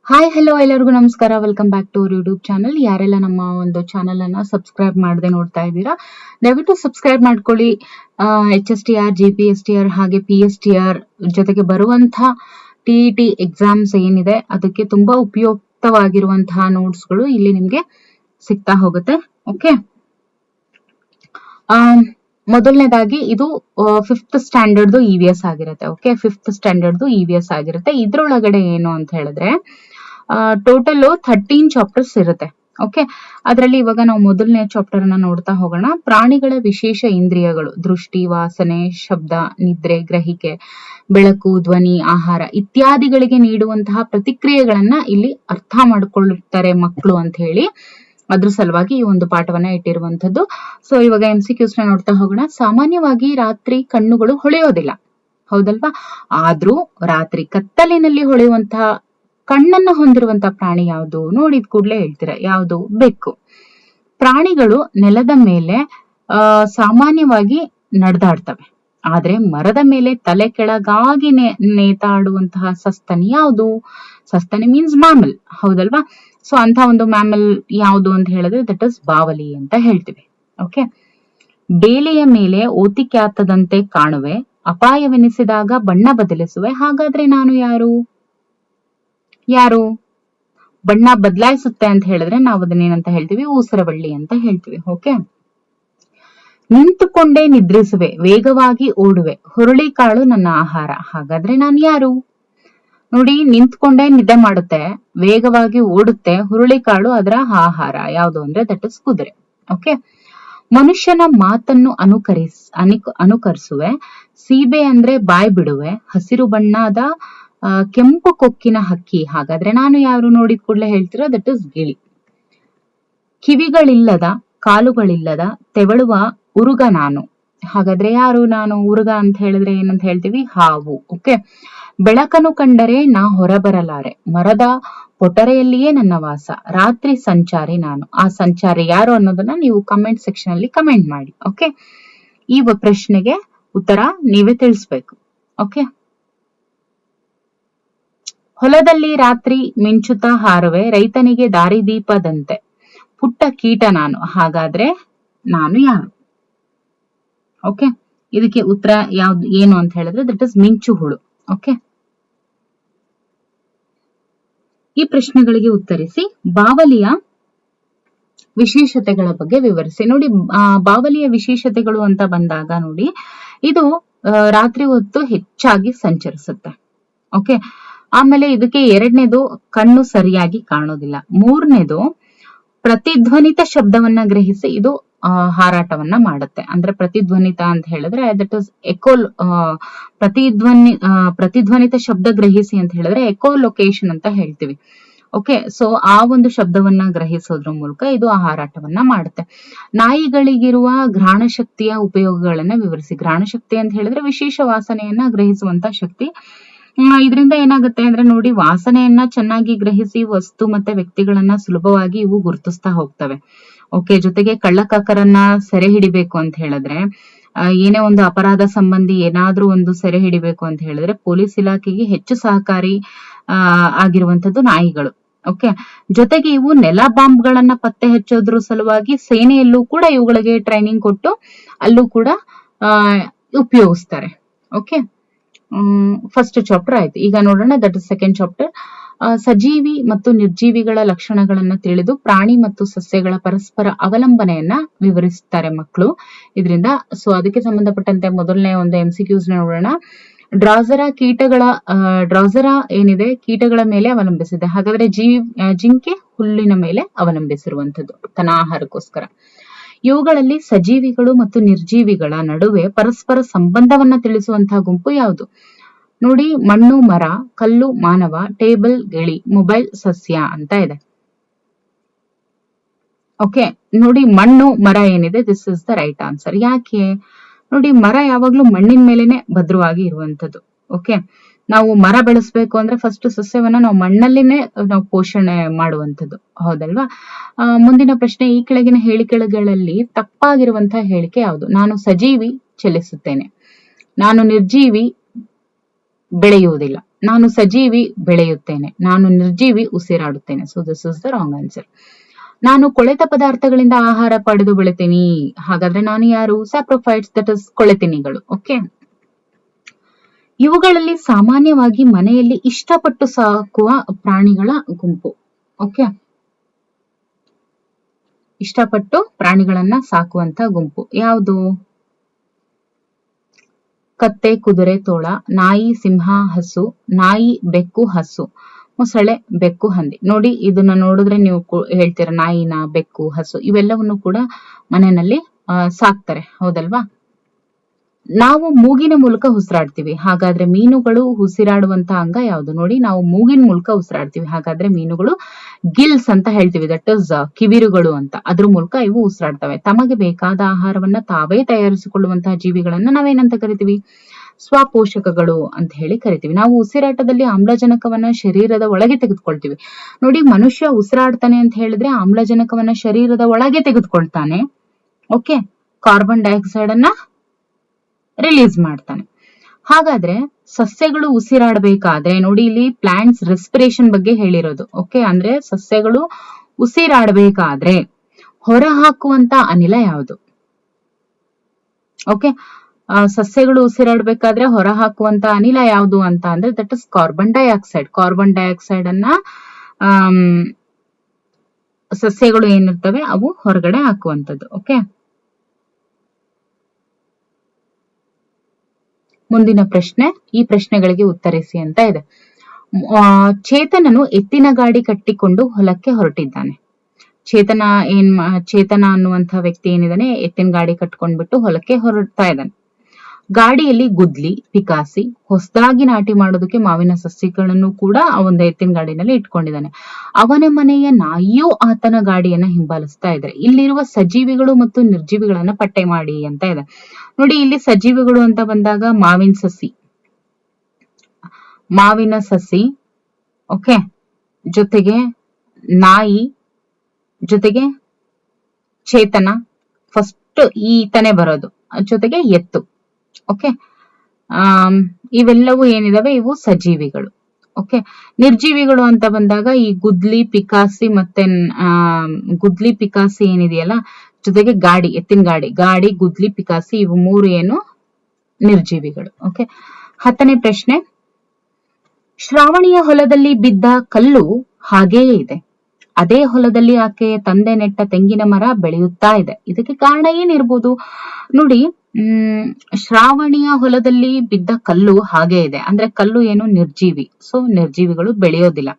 Hi hello ಎಲ್ಲರಿಗೂ ನಮಸ್ಕಾರ. Welcome back to our YouTube channel. ಯಾರೆಲ್ಲ ನಮ್ಮ ಒಂದು ಚಾನಲ್ ಅನ್ನ ಸಬ್ಸ್ಕ್ರೈಬ್ ಮಾಡದೆ ನೋಡ್ತಾ ಇದ್ದೀರಾ, ದಯವಿಟ್ಟು ಸಬ್ಸ್ಕ್ರೈಬ್ ಮಾಡ್ಕೊಳ್ಳಿ. HSTR, GPSTR ಹಾಗೆ PSTR ಜೊತೆಗೆ ಬರುವಂತಹ TET ಎಕ್ಸಾಮ್ಸ್ ಏನಿದೆ ಅದಕ್ಕೆ ತುಂಬಾ ಉಪಯುಕ್ತವಾಗಿರುವಂತಹ ನೋಟ್ಸ್ಗಳು ಇಲ್ಲಿ ನಿಮ್ಗೆ ಸಿಗ್ತಾ ಹೋಗುತ್ತೆ. ಓಕೆ, ಮೊದಲನೇದಾಗಿ ಇದು 5th ಸ್ಟ್ಯಾಂಡರ್ಡ್ EVS ಆಗಿರುತ್ತೆ. ಓಕೆ, 5th ಸ್ಟ್ಯಾಂಡರ್ಡ್ EVS ಆಗಿರುತ್ತೆ. ಇದ್ರೊಳಗಡೆ ಏನು ಅಂತ ಹೇಳಿದ್ರೆ ಟೋಟಲ್ 13 ಚಾಪ್ಟರ್ಸ್ ಇರುತ್ತೆ. ಓಕೆ, ಅದರಲ್ಲಿ ಇವಾಗ ನಾವು ಮೊದಲನೇ ಚಾಪ್ಟರ್ ಅನ್ನ ನೋಡ್ತಾ ಹೋಗೋಣ. ಪ್ರಾಣಿಗಳ ವಿಶೇಷ ಇಂದ್ರಿಯಗಳು: ದೃಷ್ಟಿ, ವಾಸನೆ, ಶಬ್ದ, ನಿದ್ರೆ, ಗ್ರಹಿಕೆ, ಬೆಳಕು, ಧ್ವನಿ, ಆಹಾರ ಇತ್ಯಾದಿಗಳಿಗೆ ನೀಡುವಂತಹ ಪ್ರತಿಕ್ರಿಯೆಗಳನ್ನ ಇಲ್ಲಿ ಅರ್ಥ ಮಾಡ್ಕೊಳ್ತಾರೆ ಮಕ್ಕಳು ಅಂತ ಹೇಳಿ ಅದ್ರ ಸಲುವಾಗಿ ಈ ಒಂದು ಪಾಠವನ್ನ ಇಟ್ಟಿರುವಂತದ್ದು. ಸೊ ಇವಾಗ MCQs ನ ನೋಡ್ತಾ ಹೋಗೋಣ. ಸಾಮಾನ್ಯವಾಗಿ ರಾತ್ರಿ ಕಣ್ಣುಗಳು ಹೊಳೆಯೋದಿಲ್ಲ, ಹೌದಲ್ವಾ? ಆದ್ರೂ ರಾತ್ರಿ ಕತ್ತಲಿನಲ್ಲಿ ಹೊಳೆಯುವಂತಹ ಕಣ್ಣನ್ನ ಹೊಂದಿರುವಂತಹ ಪ್ರಾಣಿ ಯಾವುದು? ನೋಡಿದ ಕೂಡ್ಲೆ ಹೇಳ್ತೀರಾ ಯಾವುದು? ಬೆಕ್ಕು. ಪ್ರಾಣಿಗಳು ನೆಲದ ಮೇಲೆ ಸಾಮಾನ್ಯವಾಗಿ ನಡೆದಾಡ್ತವೆ, ಆದ್ರೆ ಮರದ ಮೇಲೆ ತಲೆ ಕೆಳಗಾಗಿ ನೇತಾಡುವಂತಹ ಸಸ್ತನಿ ಯಾವುದು? ಸಸ್ತನಿ ಮೀನ್ಸ್ ಮ್ಯಾಮಲ್, ಹೌದಲ್ವಾ? ಸೊ ಅಂತ ಒಂದು ಮ್ಯಾಮಲ್ ಯಾವುದು ಅಂತ ಹೇಳಿದ್ರೆ ದಟ್ ಇಸ್ ಬಾವಲಿ ಅಂತ ಹೇಳ್ತೀವಿ. ಓಕೆ, ಬೇಲಿಯ ಮೇಲೆ ಓತಿಕ್ಯಾತದಂತೆ ಕಾಣುವೆ, ಅಪಾಯವೆನಿಸಿದಾಗ ಬಣ್ಣ ಬದಲಿಸುವೆ, ಹಾಗಾದ್ರೆ ನಾನು ಯಾರು? ಬಣ್ಣ ಬದಲಾಯಿಸುತ್ತೆ ಅಂತ ಹೇಳಿದ್ರೆ ನಾವು ಅದನ್ನೇನಂತ ಹೇಳ್ತೀವಿ? ಊಸರವಳ್ಳಿ ಅಂತ ಹೇಳ್ತೀವಿ. ಓಕೆ, ನಿಂತುಕೊಂಡೇ ನಿದ್ರಿಸುವೆ, ವೇಗವಾಗಿ ಓಡುವೆ, ಹುರುಳಿಕಾಳು ನನ್ನ ಆಹಾರ, ಹಾಗಾದ್ರೆ ನಾನು ಯಾರು? ನೋಡಿ, ನಿಂತ್ಕೊಂಡೇ ನಿದ್ದೆ ಮಾಡುತ್ತೆ, ವೇಗವಾಗಿ ಓಡುತ್ತೆ, ಹುರುಳಿಕಾಳು ಅದರ ಆಹಾರ. ಯಾವುದು ಅಂದ್ರೆ ದಟ್ ಇಸ್ ಕುದುರೆ. ಓಕೆ, ಮನುಷ್ಯನ ಮಾತನ್ನು ಅನುಕರಿಸುವೆ, ಸೀಬೆ ಅಂದ್ರೆ ಬಾಯ್ ಬಿಡುವೆ, ಹಸಿರು ಬಣ್ಣದ ಕೆಂಪು ಕೊಕ್ಕಿನ ಹಕ್ಕಿ, ಹಾಗಾದ್ರೆ ನಾನು ಯಾರು? ನೋಡಿದ ಕೂಡಲೇ ಹೇಳ್ತೀರಾ ದಟ್ ಇಸ್ ಗಿಳಿ. ಕಿವಿಗಳಿಲ್ಲದ, ಕಾಲುಗಳಿಲ್ಲದ, ತೆವಳುವ ಉರುಗ ನಾನು, ಹಾಗಾದ್ರೆ ಯಾರು ನಾನು? ಉರುಗ ಅಂತ ಹೇಳಿದ್ರೆ ಏನಂತ ಹೇಳ್ತೀವಿ? ಹಾವು. ಓಕೆ, ಬೆಳಕನ್ನು ಕಂಡರೆ ನಾ ಹೊರಬರಲಾರೆ, ಮರದ ಪೊಟರೆಯಲ್ಲಿಯೇ ನನ್ನ ವಾಸ, ರಾತ್ರಿ ಸಂಚಾರಿ ನಾನು. ಆ ಸಂಚಾರಿ ಯಾರು ಅನ್ನೋದನ್ನ ನೀವು ಕಮೆಂಟ್ ಸೆಕ್ಷನ್ ಅಲ್ಲಿ ಕಮೆಂಟ್ ಮಾಡಿ. ಓಕೆ, ಈ ಪ್ರಶ್ನೆಗೆ ಉತ್ತರ ನೀವೇ ತಿಳಿಸ್ಬೇಕು. ಓಕೆ, ಹೊಲದಲ್ಲಿ ರಾತ್ರಿ ಮಿಂಚುತ್ತಾ ಹಾರುವೆ, ರೈತನಿಗೆ ದಾರಿದೀಪದಂತೆ, ಪುಟ್ಟ ಕೀಟ ನಾನು, ಹಾಗಾದ್ರೆ ನಾನು ಯಾರು? ಓಕೆ, ಇದಕ್ಕೆ ಉತ್ತರ ಯಾವ್ದು ಏನು ಅಂತ ಹೇಳಿದ್ರೆ ದಟ್ ಇಸ್ ಮಿಂಚು ಹುಳು. ಓಕೆ, ಈ ಪ್ರಶ್ನೆಗಳಿಗೆ ಉತ್ತರಿಸಿ. ಬಾವಲಿಯ ವಿಶೇಷತೆಗಳ ಬಗ್ಗೆ ವಿವರಿಸಿ. ನೋಡಿ, ಬಾವಲಿಯ ವಿಶೇಷತೆಗಳು ಅಂತ ಬಂದಾಗ ನೋಡಿ, ಇದು ರಾತ್ರಿ ಹೊತ್ತು ಹೆಚ್ಚಾಗಿ ಸಂಚರಿಸುತ್ತೆ. ಓಕೆ, ಆಮೇಲೆ ಇದಕ್ಕೆ ಎರಡನೇದು ಕಣ್ಣು ಸರಿಯಾಗಿ ಕಾಣೋದಿಲ್ಲ. ಮೂರನೇದು ಪ್ರತಿಧ್ವನಿತ ಶಬ್ದವನ್ನ ಗ್ರಹಿಸಿ ಇದು ಹಾರಾಟವನ್ನ ಮಾಡುತ್ತೆ. ಅಂದ್ರೆ ಪ್ರತಿಧ್ವನಿತ ಅಂತ ಹೇಳಿದ್ರೆ ದಟ್ ಇಸ್ ಎಕೋಲ್. ಪ್ರತಿಧ್ವನಿತ ಶಬ್ದ ಗ್ರಹಿಸಿ ಅಂತ ಹೇಳಿದ್ರೆ ಎಕೋ ಲೊಕೇಶನ್ ಅಂತ ಹೇಳ್ತೀವಿ. ಓಕೆ, ಸೊ ಆ ಒಂದು ಶಬ್ದವನ್ನ ಗ್ರಹಿಸೋದ್ರ ಮೂಲಕ ಇದು ಹಾರಾಟವನ್ನ ಮಾಡುತ್ತೆ. ನಾಯಿಗಳಿಗಿರುವ ಘ್ರಾಣ ಶಕ್ತಿಯ ಉಪಯೋಗಗಳನ್ನ ವಿವರಿಸಿ. ಘ್ರಾಣ ಶಕ್ತಿ ಅಂತ ಹೇಳಿದ್ರೆ ವಿಶೇಷ ವಾಸನೆಯನ್ನ ಗ್ರಹಿಸುವಂತ ಶಕ್ತಿ. ಇದರಿಂದ ಏನಾಗುತ್ತೆ ಅಂದ್ರೆ ನೋಡಿ, ವಾಸನೆಯನ್ನ ಚೆನ್ನಾಗಿ ಗ್ರಹಿಸಿ ವಸ್ತು ಮತ್ತೆ ವ್ಯಕ್ತಿಗಳನ್ನ ಸುಲಭವಾಗಿ ಇವು ಗುರುತಿಸ್ತಾ ಹೋಗ್ತವೆ. ಓಕೆ, ಜೊತೆಗೆ ಕಳ್ಳಕಾಕರನ್ನ ಸೆರೆ ಹಿಡಿಬೇಕು ಅಂತ ಹೇಳಿದ್ರೆ, ಏನೇ ಒಂದು ಅಪರಾಧ ಸಂಬಂಧಿ ಏನಾದ್ರೂ ಒಂದು ಸೆರೆ ಹಿಡಿಬೇಕು ಅಂತ ಹೇಳಿದ್ರೆ ಪೊಲೀಸ್ ಇಲಾಖೆಗೆ ಹೆಚ್ಚು ಸಹಕಾರಿ ಆಗಿರುವಂತದ್ದು ನಾಯಿಗಳು. ಓಕೆ, ಜೊತೆಗೆ ಇವು ನೆಲ ಬಾಂಬ್ಗಳನ್ನ ಪತ್ತೆ ಹಚ್ಚೋದ್ರ ಸಲುವಾಗಿ ಸೇನೆಯಲ್ಲೂ ಕೂಡ ಇವುಗಳಿಗೆ ಟ್ರೈನಿಂಗ್ ಕೊಟ್ಟು ಅಲ್ಲೂ ಕೂಡ ಉಪಯೋಗಿಸ್ತಾರೆ. ಓಕೆ, ಫಸ್ಟ್ ಚಾಪ್ಟರ್ ಆಯ್ತು. ಈಗ ನೋಡೋಣ ದಟ್ ಇಸ್ ಸೆಕೆಂಡ್ ಚಾಪ್ಟರ್. ಸಜೀವಿ ಮತ್ತು ನಿರ್ಜೀವಿಗಳ ಲಕ್ಷಣಗಳನ್ನ ತಿಳಿದು ಪ್ರಾಣಿ ಮತ್ತು ಸಸ್ಯಗಳ ಪರಸ್ಪರ ಅವಲಂಬನೆಯನ್ನ ವಿವರಿಸುತ್ತಾರೆ ಮಕ್ಕಳು ಇದರಿಂದ. ಸೊ ಅದಕ್ಕೆ ಸಂಬಂಧಪಟ್ಟಂತೆ ಮೊದಲನೇ ಒಂದು MCQs ನೋಡೋಣ. ಡ್ರಾಸರ ಏನಿದೆ ಕೀಟಗಳ ಮೇಲೆ ಅವಲಂಬಿಸಿದೆ, ಹಾಗಾದ್ರೆ ಜಿಂಕೆ ಹುಲ್ಲಿನ ಮೇಲೆ ಅವಲಂಬಿಸಿರುವಂತದ್ದು ತನ್ನ ಆಹಾರಕ್ಕೋಸ್ಕರ. ಇವುಗಳಲ್ಲಿ ಸಜೀವಿಗಳು ಮತ್ತು ನಿರ್ಜೀವಿಗಳ ನಡುವೆ ಪರಸ್ಪರ ಸಂಬಂಧವನ್ನ ತಿಳಿಸುವಂತಹ ಗುಂಪು ಯಾವುದು? ನೋಡಿ, ಮಣ್ಣು ಮರ, ಕಲ್ಲು ಮಾನವ, ಟೇಬಲ್ ಗಿಳಿ, ಮೊಬೈಲ್ ಸಸ್ಯ ಅಂತ ಇದೆ. ಓಕೆ, ನೋಡಿ ಮಣ್ಣು ಮರ ಏನಿದೆ this is the right answer. ಯಾಕೆ? ನೋಡಿ, ಮರ ಯಾವಾಗ್ಲೂ ಮಣ್ಣಿನ ಮೇಲೆನೆ ಭದ್ರವಾಗಿ ಇರುವಂತದ್ದು. ಓಕೆ, ನಾವು ಮರ ಬೆಳೆಸ್ಬೇಕು ಅಂದ್ರೆ ಫಸ್ಟ್ ಸಸ್ಯವನ್ನ ನಾವು ಮಣ್ಣಲ್ಲಿನೇ ನಾವು ಪೋಷಣೆ ಮಾಡುವಂಥದ್ದು, ಹೌದಲ್ವಾ? ಮುಂದಿನ ಪ್ರಶ್ನೆ, ಈ ಕೆಳಗಿನ ಹೇಳಿಕೆಗಳಲ್ಲಿ ತಪ್ಪಾಗಿರುವಂತಹ ಹೇಳಿಕೆ ಯಾವುದು? ನಾನು ಸಜೀವಿ, ಚಲಿಸುತ್ತೇನೆ. ನಾನು ನಿರ್ಜೀವಿ, ಬೆಳೆಯುವುದಿಲ್ಲ. ನಾನು ಸಜೀವಿ ಬೆಳೆಯುತ್ತೇನೆ, ನಾನು ನಿರ್ಜೀವಿ ಉಸಿರಾಡುತ್ತೇನೆ. So this is the wrong answer. ನಾನು ಕೊಳೆತ ಪದಾರ್ಥಗಳಿಂದ ಆಹಾರ ಪಡೆದು ಬೆಳಿತೀನಿ. ಹಾಗಾದ್ರೆ ನಾನು ಯಾರು? ಸ್ಯಾಪ್ರೋಫೈಟ್ಸ್, ದಟ್ ಇಸ್ ಕೊಳೆತಿನಿಗಳು. ಓಕೆ. ಇವುಗಳಲ್ಲಿ ಸಾಮಾನ್ಯವಾಗಿ ಮನೆಯಲ್ಲಿ ಇಷ್ಟಪಟ್ಟು ಸಾಕುವ ಪ್ರಾಣಿಗಳ ಗುಂಪು. ಓಕೆ, ಇಷ್ಟಪಟ್ಟು ಪ್ರಾಣಿಗಳನ್ನ ಸಾಕುವಂತ ಗುಂಪು ಯಾವುದು? ಕತ್ತೆ, ಕುದುರೆ, ತೋಳ, ನಾಯಿ, ಸಿಂಹ, ಹಸು, ನಾಯಿ, ಬೆಕ್ಕು, ಹಸು, ಮೊಸಳೆ, ಬೆಕ್ಕು, ಹಂದಿ. ನೋಡಿ, ಇದನ್ನ ನೋಡಿದ್ರೆ ನೀವು ಹೇಳ್ತೀರ ನಾಯಿನ, ಬೆಕ್ಕು, ಹಸು ಇವೆಲ್ಲವನ್ನು ಕೂಡ ಮನೆಯಲ್ಲಿ ಸಾಕ್ತಾರೆ, ಹೌದಲ್ವಾ? ನಾವು ಮೂಗಿನ ಮೂಲಕ ಉಸಿರಾಡ್ತೀವಿ. ಹಾಗಾದ್ರೆ ಮೀನುಗಳು ಉಸಿರಾಡುವಂತ ಅಂಗ ಯಾವುದು? ನೋಡಿ, ನಾವು ಮೂಗಿನ ಮೂಲಕ ಉಸಿರಾಡ್ತೀವಿ. ಹಾಗಾದ್ರೆ ಮೀನುಗಳು ಗಿಲ್ಸ್ ಅಂತ ಹೇಳ್ತೀವಿ, ದಟ್ ಇಸ್ ಕಿವಿರುಗಳು ಅಂತ. ಅದ್ರ ಮೂಲಕ ಇವು ಉಸಿರಾಡ್ತವೆ. ತಮಗೆ ಬೇಕಾದ ಆಹಾರವನ್ನ ತಾವೇ ತಯಾರಿಸಿಕೊಳ್ಳುವಂತಹ ಜೀವಿಗಳನ್ನ ನಾವೇನಂತ ಕರಿತೀವಿ? ಸ್ವಪೋಷಕಗಳು ಅಂತ ಹೇಳಿ ಕರಿತೀವಿ. ನಾವು ಉಸಿರಾಟದಲ್ಲಿ ಆಮ್ಲಜನಕವನ್ನ ಶರೀರದ ಒಳಗೆ ತೆಗೆದುಕೊಳ್ತೀವಿ. ನೋಡಿ, ಮನುಷ್ಯ ಉಸಿರಾಡ್ತಾನೆ ಅಂತ ಹೇಳಿದ್ರೆ ಆಮ್ಲಜನಕವನ್ನ ಶರೀರದ ಒಳಗೆ ತೆಗೆದುಕೊಳ್ತಾನೆ. ಓಕೆ, ಕಾರ್ಬನ್ ಡೈಆಕ್ಸೈಡ್ ಅನ್ನ ರಿಲೀಸ್ ಮಾಡ್ತಾನೆ. ಹಾಗಾದ್ರೆ ಸಸ್ಯಗಳು ಉಸಿರಾಡಬೇಕಾದ್ರೆ, ನೋಡಿ ಇಲ್ಲಿ ಪ್ಲಾಂಟ್ಸ್ ರೆಸ್ಪಿರೇಷನ್ ಬಗ್ಗೆ ಹೇಳಿರೋದು. ಓಕೆ, ಅಂದ್ರೆ ಸಸ್ಯಗಳು ಉಸಿರಾಡಬೇಕಾದ್ರೆ ಹೊರ ಹಾಕುವಂತ ಅನಿಲ ಯಾವುದು? ಓಕೆ, ಸಸ್ಯಗಳು ಉಸಿರಾಡಬೇಕಾದ್ರೆ ಹೊರ ಹಾಕುವಂತ ಅನಿಲ ಯಾವುದು ಅಂತ ಅಂದ್ರೆ that is carbon dioxide. Carbon dioxide ಅನ್ನ ಸಸ್ಯಗಳು ಏನಿರ್ತವೆ ಅವು ಹೊರಗಡೆ ಹಾಕುವಂಥದ್ದು. ಓಕೆ, ಮುಂದಿನ ಪ್ರಶ್ನೆ, ಈ ಪ್ರಶ್ನೆಗಳಿಗೆ ಉತ್ತರಿಸಿ ಅಂತ ಇದೆ. ಚೇತನನು ಎತ್ತಿನ ಗಾಡಿ ಕಟ್ಟಿಕೊಂಡು ಹೊಲಕ್ಕೆ ಹೊರಟಿದ್ದಾನೆ. ಚೇತನ ಅನ್ನುವಂಥ ವ್ಯಕ್ತಿ ಏನಿದಾನೆ ಎತ್ತಿನ ಗಾಡಿ ಕಟ್ಕೊಂಡ್ಬಿಟ್ಟು ಹೊಲಕ್ಕೆ ಹೊರಡ್ತಾ ಇದ್ದಾನೆ. ಗಾಡಿಯಲ್ಲಿ ಗುದ್ಲಿ, ಪಿಕಾಸಿ, ಹೊಸದಾಗಿ ನಾಟಿ ಮಾಡೋದಕ್ಕೆ ಮಾವಿನ ಸಸಿಗಳನ್ನು ಕೂಡ ಒಂದು ಎತ್ತಿನ ಗಾಡಿನಲ್ಲಿ ಇಟ್ಕೊಂಡಿದ್ದಾನೆ. ಅವನ ಮನೆಯ ನಾಯಿಯೂ ಆತನ ಗಾಡಿಯನ್ನ ಹಿಂಬಾಲಿಸ್ತಾ ಇದ್ದಾರೆ. ಇಲ್ಲಿರುವ ಸಜೀವಿಗಳು ಮತ್ತು ನಿರ್ಜೀವಿಗಳನ್ನ ಪತ್ತೆ ಮಾಡಿ ಅಂತ ಇದೆ. ನೋಡಿ, ಇಲ್ಲಿ ಸಜೀವಿಗಳು ಅಂತ ಬಂದಾಗ ಮಾವಿನ ಸಸಿ, ಓಕೆ, ಜೊತೆಗೆ ನಾಯಿ, ಜೊತೆಗೆ ಚೇತನ, ಫಸ್ಟ್ ಈತನೇ ಬರೋದು, ಜೊತೆಗೆ ಎತ್ತು. ಓಕೆ, ಇವೆಲ್ಲವೂ ಏನಿದಾವೆ ಇವು ಸಜೀವಿಗಳು. ಓಕೆ, ನಿರ್ಜೀವಿಗಳು ಅಂತ ಬಂದಾಗ ಈ ಗುದ್ಲಿ, ಪಿಕಾಸಿ ಮತ್ತೆ ಗುದ್ಲಿ, ಪಿಕಾಸಿ ಏನಿದೆಯಲ್ಲ, ಜೊತೆಗೆ ಗಾಡಿ, ಎತ್ತಿನ ಗಾಡಿ, ಗುದ್ಲಿ, ಪಿಕಾಸಿ ಇವು ಮೂರು ಏನು ನಿರ್ಜೀವಿಗಳು. ಓಕೆ, 10ನೇ ಪ್ರಶ್ನೆ, ಶ್ರಾವಣಿಯ ಹೊಲದಲ್ಲಿ ಬಿದ್ದ ಕಲ್ಲು ಹಾಗೆಯೇ ಇದೆ. ಅದೇ ಹೊಲದಲ್ಲಿ ಆಕೆಯ ತಂದೆ ನೆಟ್ಟ ತೆಂಗಿನ ಮರ ಬೆಳೆಯುತ್ತಾ ಇದೆ. ಇದಕ್ಕೆ ಕಾರಣ ಏನಿರ್ಬೋದು? ನೋಡಿ, ಶ್ರಾವಣಿಯ ಹೊಲದಲ್ಲಿ ಬಿದ್ದ ಕಲ್ಲು ಹಾಗೆ ಇದೆ ಅಂದ್ರೆ ಕಲ್ಲು ಏನು ನಿರ್ಜೀವಿ, ಸೊ ನಿರ್ಜೀವಿಗಳು ಬೆಳೆಯೋದಿಲ್ಲ.